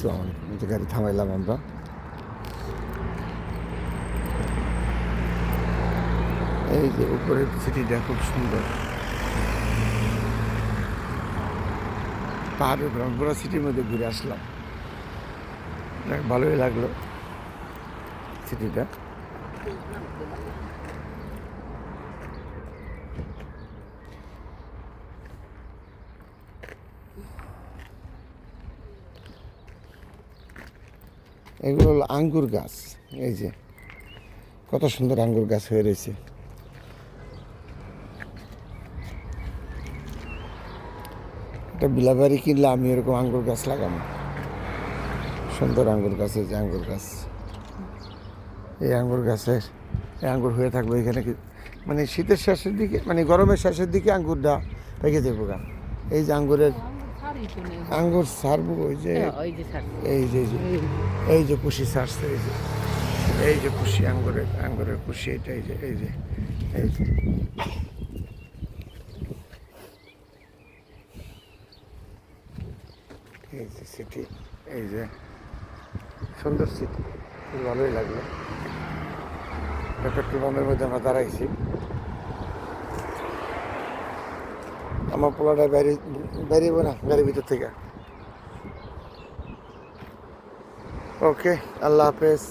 আসলাম আমি, যে গাড়ি থামাইলাম আমরা। এই যে উপরের সিটিটা খুব সুন্দর, পাহাড়ের উপর পুরো সিটির মধ্যে ঘুরে আসলাম, ভালোই লাগলো সিটিটা। এগুলো হলো আঙ্গুর গাছ, এই যে কত সুন্দর আঙ্গুর গাছ হয়ে রয়েছে। একটা বিলাবাড়ি কিনলে আমি এরকম আঙ্গুর গাছ লাগাবো, সুন্দর আঙ্গুর গাছ। এই যে আঙ্গুর গাছ, এই আঙ্গুর গাছের এই আঙ্গুর হয়ে থাকবে এখানে, মানে শীতের শেষের দিকে, মানে গরমের শেষের দিকে আঙ্গুরটা পেকে দেবো গা। এই যে আঙ্গুরের আঙ্গুর ছাড়বো, ওই যে এই যে এই যে কুশি ছাড়ছে, এই যে কুশি, আঙ্গুরের কুশি, এটা এই যে এই যে এই যে এই যে সিটি, এই যে সুন্দর সিটি, খুব ভালোই লাগলো। পেট্রোল পাম্পের মধ্যে আমরা দাঁড়াইছি, আমার পোলাটা বেরিয়েবো না গাড়ির ভিতর থেকে। ওকে, আল্লাহ হাফেজ।